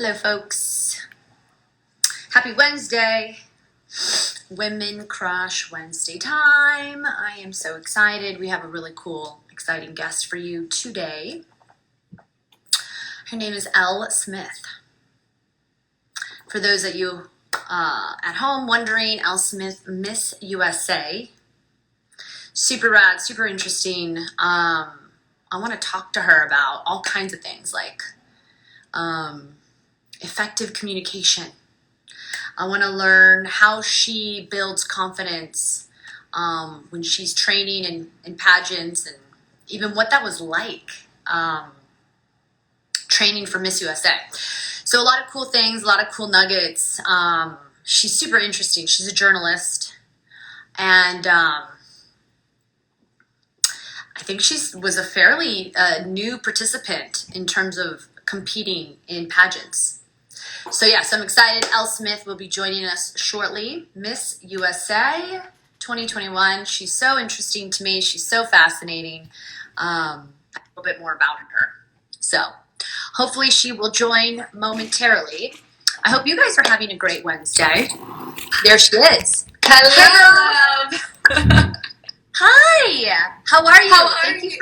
Hello, folks. Happy Wednesday. Women Crush Wednesday time. I am so excited. We have a really cool, exciting guest for you today. Her name is Elle Smith. For those of you at home wondering, Elle Smith, Miss USA. Super rad, super interesting. I want to talk to her about all kinds of things like effective communication. I want to learn how she builds confidence when she's training in pageants, and even what that was like training for Miss USA. So a lot of cool things, a lot of cool nuggets. She's super interesting. She's a journalist, and I think she was a fairly new participant in terms of competing in pageants. So yes, I'm excited. Elle Smith will be joining us shortly. Miss USA 2021. She's so interesting to me. She's so fascinating. A little bit more about her. So hopefully she will join momentarily. I hope you guys are having a great Wednesday. There she is. Hello. Hi. How are you? Thank you.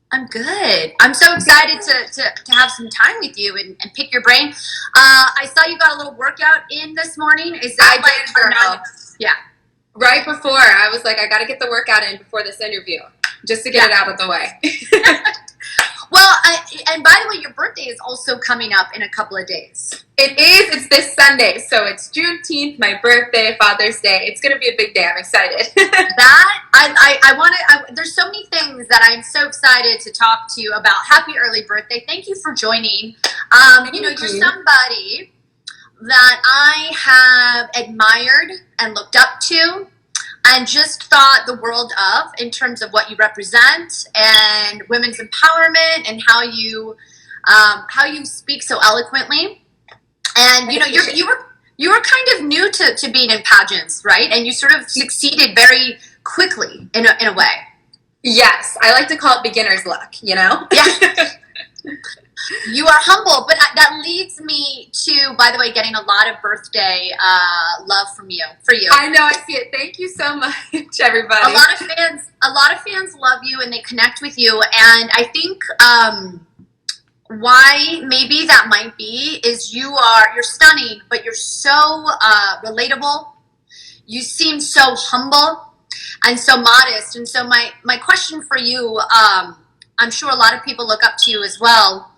I'm good. I'm so excited to have some time with you and pick your brain. I saw you got a little workout in this morning. Is that Yeah. Right before, I was like, I got to get the workout in before this interview, just to get it out of the way. Well, and by the way, your birthday is also coming up in a couple of days. It is. It's this Sunday, so it's Juneteenth, my birthday, Father's Day. It's going to be a big day. I'm excited. I want to. There's so many things that I'm so excited to talk to you about. Happy early birthday! Thank you for joining. You're somebody that I have admired and looked up to, and just thought the world of in terms of what you represent and women's empowerment and how you speak so eloquently. And you were kind of new to being in pageants, right? And you sort of succeeded very quickly in a way. Yes, I like to call it beginner's luck. Yeah. You are humble, but that leads me to, by the way, getting a lot of birthday love for you. I know, I see it. Thank you so much, everybody. A lot of fans love you and they connect with you, and I think why maybe that might be is you're stunning, but you're so relatable. You seem so humble and so modest, and so my question for you, I'm sure a lot of people look up to you as well.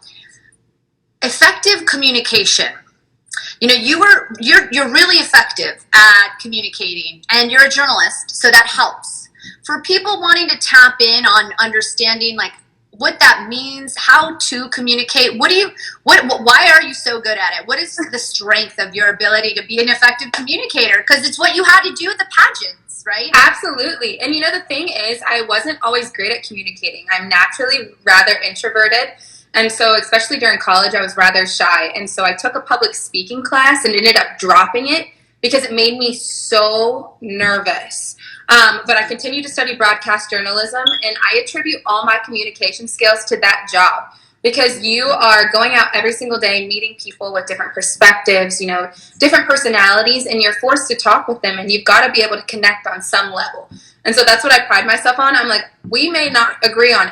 Effective communication. You're really effective at communicating, and you're a journalist, so that helps. For people wanting to tap in on understanding like what that means, how to communicate, why are you so good at it? What is the strength of your ability to be an effective communicator? Because it's what you had to do at the pageants, right? Absolutely. And the thing is, I wasn't always great at communicating. I'm naturally rather introverted. And so, especially during college, I was rather shy. And so I took a public speaking class and ended up dropping it because it made me so nervous. But I continued to study broadcast journalism, and I attribute all my communication skills to that job, because you are going out every single day, meeting people with different perspectives, different personalities, and you're forced to talk with them, and you've got to be able to connect on some level. And so that's what I pride myself on. I'm like, we may not agree on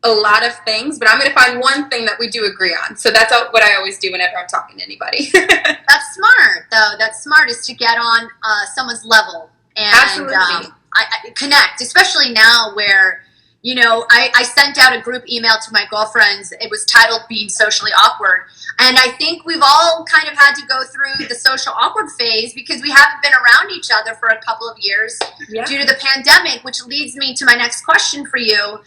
a lot of things, but I'm going to find one thing that we do agree on. So that's what I always do whenever I'm talking to anybody. That's smart, though. That's smart, is to get on someone's level and Absolutely. I connect, especially now where, I sent out a group email to my girlfriends. It was titled Being Socially Awkward. And I think we've all kind of had to go through the social awkward phase because we haven't been around each other for a couple of years due to the pandemic, which leads me to my next question for you.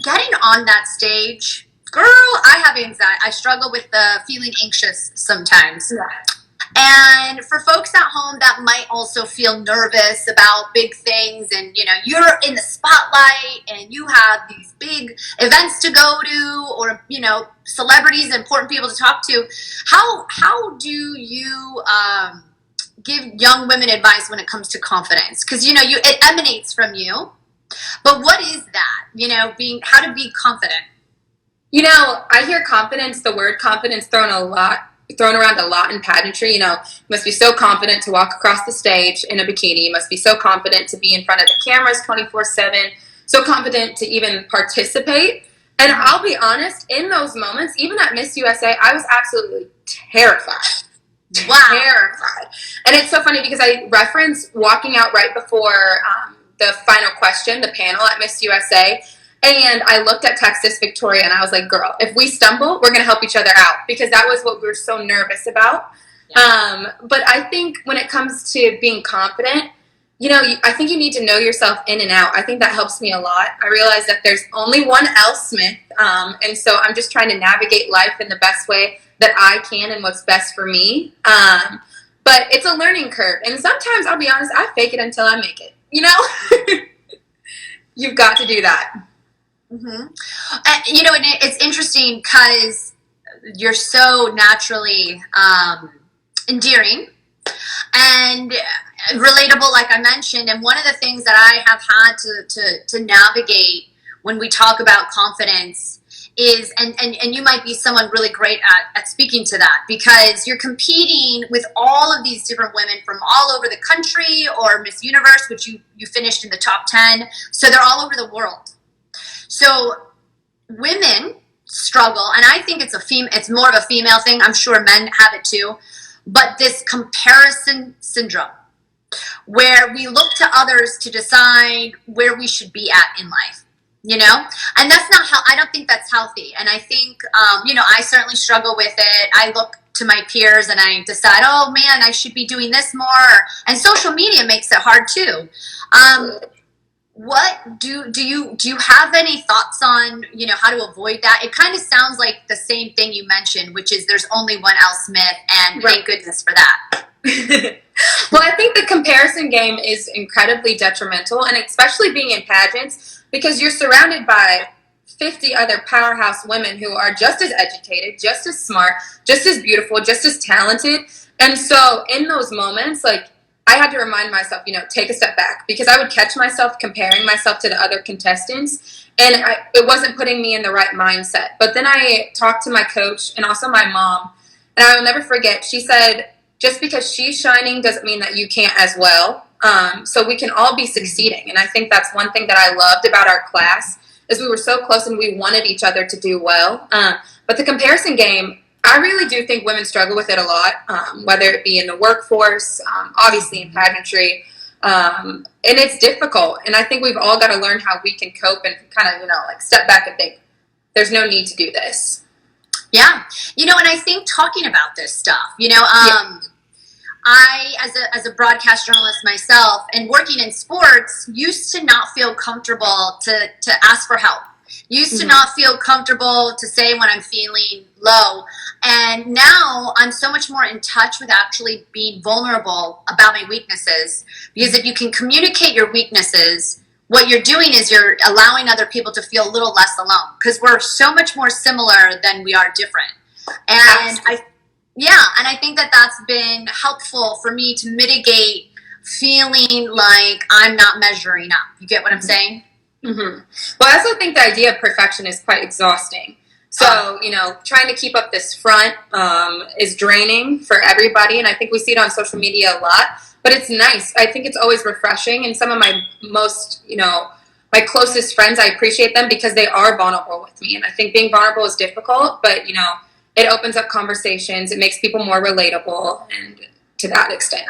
Getting on that stage, girl, I have anxiety. I struggle with feeling anxious sometimes. Yeah. And for folks at home that might also feel nervous about big things, and you're in the spotlight and you have these big events to go to, or celebrities, important people to talk to, how do you give young women advice when it comes to confidence? Because it emanates from you. But what is that? How to be confident? You know, I hear confidence, the word confidence thrown around a lot in pageantry. You know, you must be so confident to walk across the stage in a bikini. You must be so confident to be in front of the cameras 24/7, so confident to even participate. And I'll be honest, in those moments, even at Miss USA, I was absolutely terrified. Wow. Terrified. And it's so funny because I reference walking out right before the final question, the panel at Miss USA. And I looked at Texas Victoria and I was like, girl, if we stumble, we're going to help each other out, because that was what we were so nervous about. Yeah. But I think when it comes to being confident, you know, I think you need to know yourself in and out. I think that helps me a lot. I realize that there's only one Elle Smith. And so I'm just trying to navigate life in the best way that I can and what's best for me. But it's a learning curve. And sometimes, I'll be honest, I fake it until I make it. You know? You've got to do that. Mm-hmm. You know, and it's interesting because you're so naturally endearing and relatable, like I mentioned. And one of the things that I have had to navigate when we talk about confidence is, and you might be someone really great at speaking to that, because you're competing with all of these different women from all over the country, or Miss Universe, which you finished in the top 10. So they're all over the world. So women struggle, and I think it's more of a female thing. I'm sure men have it too. But this comparison syndrome, where we look to others to decide where we should be at in life, you know? And that's not how, I don't think that's healthy. And I think, you know, I certainly struggle with it. I look to my peers and I decide, oh man, I should be doing this more. And social media makes it hard too. What do you have any thoughts on, you know, how to avoid that? It kind of sounds like the same thing you mentioned, which is there's only one Elle Smith, and right. Thank goodness for that. Well, I think the comparison game is incredibly detrimental, and especially being in pageants, because you're surrounded by 50 other powerhouse women who are just as educated, just as smart, just as beautiful, just as talented. And so in those moments, like, I had to remind myself, you know, take a step back, because I would catch myself comparing myself to the other contestants, and it wasn't putting me in the right mindset. But then I talked to my coach and also my mom, and I will never forget, she said, just because she's shining doesn't mean that you can't as well. So we can all be succeeding. And I think that's one thing that I loved about our class, is we were so close and we wanted each other to do well. But the comparison game, I really do think women struggle with it a lot, whether it be in the workforce, obviously in pageantry. And it's difficult. And I think we've all got to learn how we can cope and kind of, you know, like step back and think, there's no need to do this. Yeah. You know, and I think talking about this stuff, you know, I, as a broadcast journalist myself and working in sports, used to not feel comfortable to ask for help. Used to not feel comfortable to say when I'm feeling low. And now I'm so much more in touch with actually being vulnerable about my weaknesses. Because if you can communicate your weaknesses, what you're doing is you're allowing other people to feel a little less alone. Because we're so much more similar than we are different. And I think that that's been helpful for me to mitigate feeling like I'm not measuring up. You get what I'm saying? Mm-hmm. Well, I also think the idea of perfection is quite exhausting. So, you know, trying to keep up this front is draining for everybody. And I think we see it on social media a lot. But it's nice. I think it's always refreshing. And some of my most, you know, my closest friends, I appreciate them because they are vulnerable with me. And I think being vulnerable is difficult. But, you know, it opens up conversations. It makes people more relatable. And to that extent.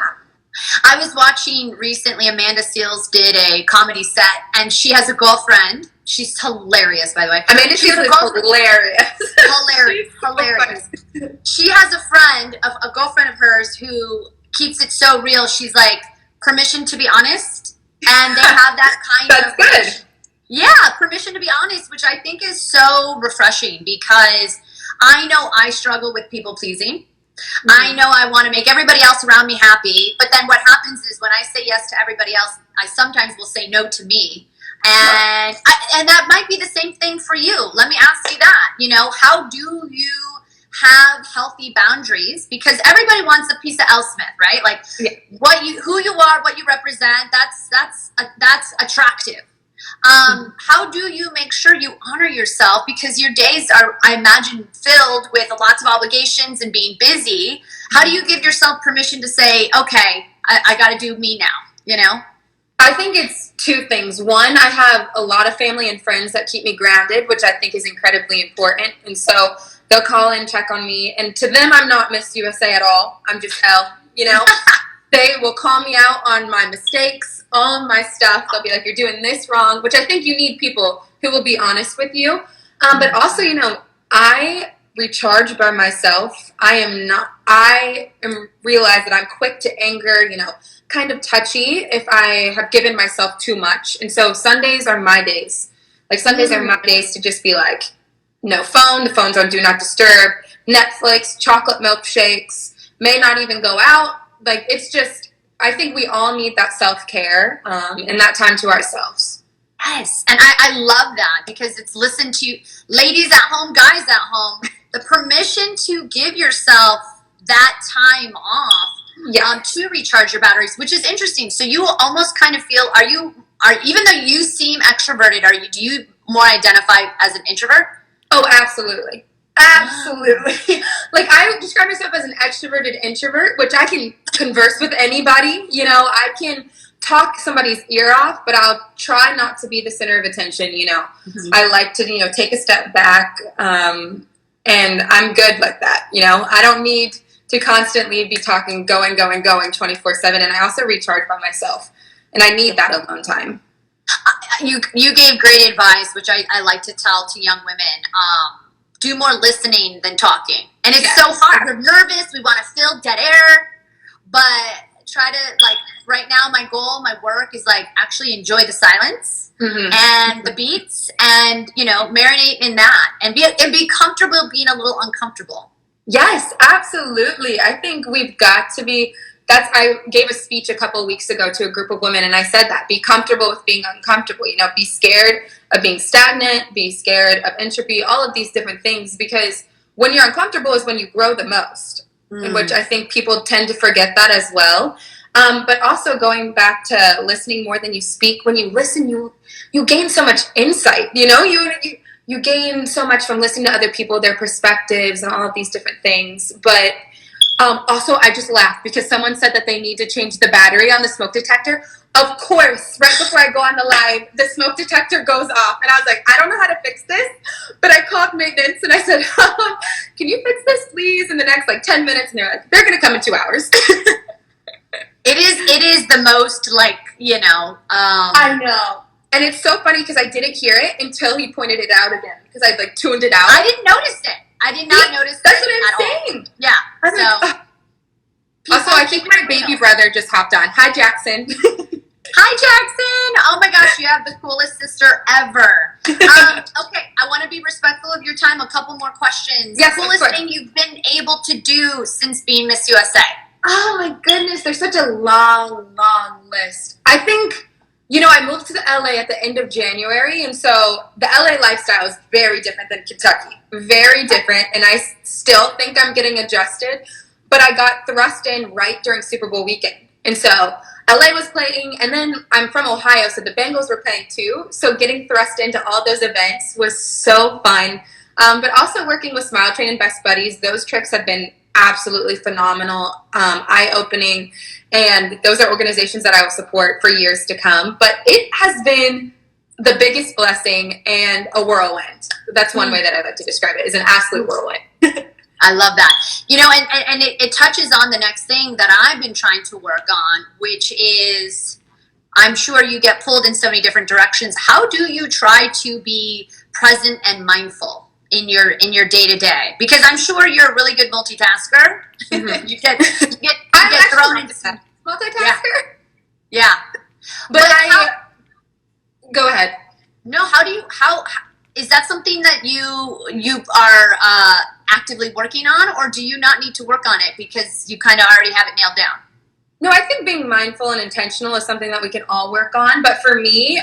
I was watching recently, Amanda Seales did a comedy set, and she has a girlfriend. She's hilarious, by the way. Amanda Seales is hilarious. Hilarious. She has a girlfriend of hers who keeps it so real. She's like, permission to be honest. And they have that kind That's of... good. Yeah, permission to be honest, which I think is so refreshing, because I know I struggle with people pleasing. I know I want to make everybody else around me happy, but then what happens is when I say yes to everybody else, I sometimes will say no to me. And and that might be the same thing for you. Let me ask you that. You know, how do you have healthy boundaries? Because everybody wants a piece of Elle Smith, right? Like who you are, what you represent, that's attractive. How do you make sure you honor yourself? Because your days are, I imagine, filled with lots of obligations and being busy. How do you give yourself permission to say, okay, I got to do me now, you know? I think it's two things. One, I have a lot of family and friends that keep me grounded, which I think is incredibly important. And so they'll call in, check on me. And to them, I'm not Miss USA at all. I'm just Elle, you know? They will call me out on my mistakes, all my stuff. They'll be like, you're doing this wrong, which I think you need people who will be honest with you. But also, you know, I recharge by myself. I realize that I'm quick to anger, you know, kind of touchy if I have given myself too much. And so Sundays are my days. Like Sundays are my days to just be like, no phone, the phone's on do not disturb, Netflix, chocolate milkshakes, may not even go out. Like, it's just, I think we all need that self-care and that time to ourselves. Yes, and I love that because it's listen to ladies at home, guys at home, the permission to give yourself that time off to recharge your batteries, which is interesting. So you almost kind of feel, even though you seem extroverted, do you more identify as an introvert? Oh, absolutely. Absolutely. Like, I would describe myself as an extroverted introvert, which I can converse with anybody. You know, I can talk somebody's ear off, but I'll try not to be the center of attention, you know. I like to, you know, take a step back, and I'm good like that, you know. I don't need to constantly be talking, going 24/7, and I also recharge by myself, and I need that alone time. You gave great advice, which I like to tell to young women. Do more listening than talking. And it's so hard. We're nervous. We want to fill dead air. But try to, like, right now my goal, my work is, like, actually enjoy the silence and the beats and, you know, marinate in that. And be comfortable being a little uncomfortable. Yes, absolutely. I think we've got to be... I gave a speech a couple of weeks ago to a group of women, and I said that. Be comfortable with being uncomfortable. You know, be scared of being stagnant, be scared of entropy, all of these different things, because when you're uncomfortable is when you grow the most, which I think people tend to forget that as well. But also going back to listening more than you speak. When you listen, you gain so much insight. You know, you gain so much from listening to other people, their perspectives, and all of these different things. But also, I just laughed because someone said that they need to change the battery on the smoke detector. Of course, right before I go on the live, the smoke detector goes off. And I was like, I don't know how to fix this. But I called maintenance and I said, can you fix this, please, in the next, 10 minutes? And they're like, they're going to come in 2 hours. It is the most, I know. And it's so funny because I didn't hear it until he pointed it out again. Because I, tuned it out. I didn't notice it. I did not notice That's what I'm saying. All. Yeah. Also, I think my baby brother just hopped on. Hi, Jackson. Hi, Jackson. Oh, my gosh. You have the coolest sister ever. Okay. I want to be respectful of your time. A couple more questions. Yes, coolest thing you've been able to do since being Miss USA? Oh, my goodness. There's such a long, long list. I think... I moved to the LA at the end of January, and so the LA lifestyle is very different than Kentucky. Very different, and I still think I'm getting adjusted, but I got thrust in right during Super Bowl weekend. And so LA was playing, and then I'm from Ohio, so the Bengals were playing too, so getting thrust into all those events was so fun. But also working with Smile Train and Best Buddies, those trips have been absolutely phenomenal, eye-opening, and those are organizations that I will support for years to come. But it has been the biggest blessing and a whirlwind. That's one way that I like to describe it, is an absolute whirlwind. I love that. And it touches on the next thing that I've been trying to work on, which is, I'm sure you get pulled in so many different directions. How do you try to be present and mindful in your day-to-day? Because I'm sure you're a really good multitasker. you get thrown into some multitasker. Yeah. But go ahead. No, how is that something that you are actively working on, or do you not need to work on it because you kind of already have it nailed down? No, I think being mindful and intentional is something that we can all work on. But for me,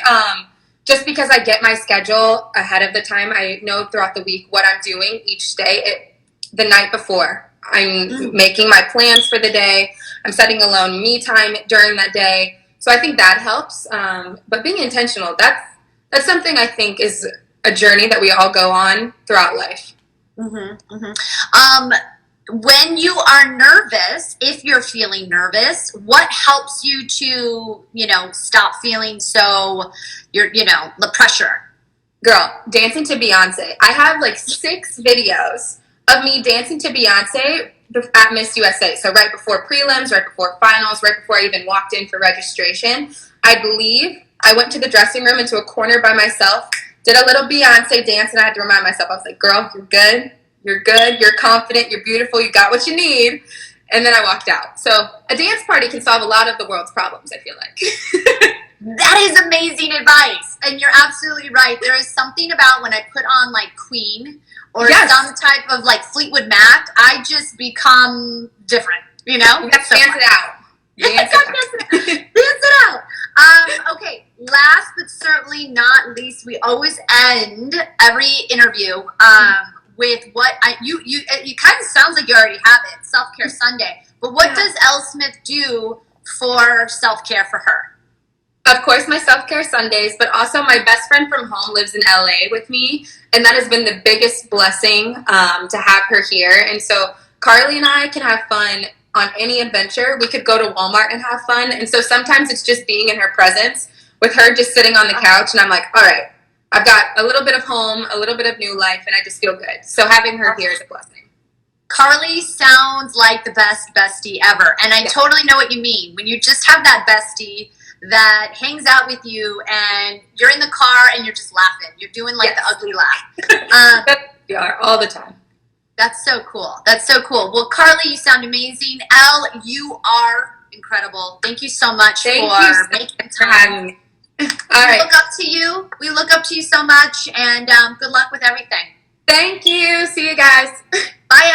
just because I get my schedule ahead of the time, I know throughout the week what I'm doing each day. The night before, I'm making my plans for the day. I'm setting alone me time during that day. So I think that helps. But being intentional, that's something I think is a journey that we all go on throughout life. Mm-hmm, mm-hmm. When you are nervous, if you're feeling nervous, what helps you to, stop feeling so, the pressure? Girl, dancing to Beyonce. I have like 6 videos of me dancing to Beyonce at Miss USA. So right before prelims, right before finals, right before I even walked in for registration, I'd leave. I went to the dressing room into a corner by myself, did a little Beyonce dance, and I had to remind myself, I was like, girl, you're good. You're good. You're confident. You're beautiful. You got what you need. And then I walked out. So a dance party can solve a lot of the world's problems, I feel like. That is amazing advice. And you're absolutely right. There is something about when I put on like Queen or some type of like Fleetwood Mac, I just become different, You got to dance it out. Dance it out. Okay, last but certainly not least, we always end every interview with what you kind of sounds like you already have it, Self-Care Sunday. But what does Elle Smith do for self-care for her? Of course, my self-care Sundays, but also my best friend from home lives in LA with me, and that has been the biggest blessing to have her here. And so Carly and I can have fun on any adventure. We could go to Walmart and have fun. And so sometimes it's just being in her presence with her just sitting on the couch, and I'm like, all right, I've got a little bit of home, a little bit of new life, and I just feel good. So having her here is a blessing. Carly sounds like the best bestie ever, and I totally know what you mean. When you just have that bestie that hangs out with you and you're in the car and you're just laughing. You're doing like the ugly laugh. We are all the time. That's so cool. That's so cool. Well, Carly, you sound amazing. Elle, you are incredible. Thank you so much for making time. All right. We look up to you. We look up to you so much, and good luck with everything. Thank you. See you guys. Bye,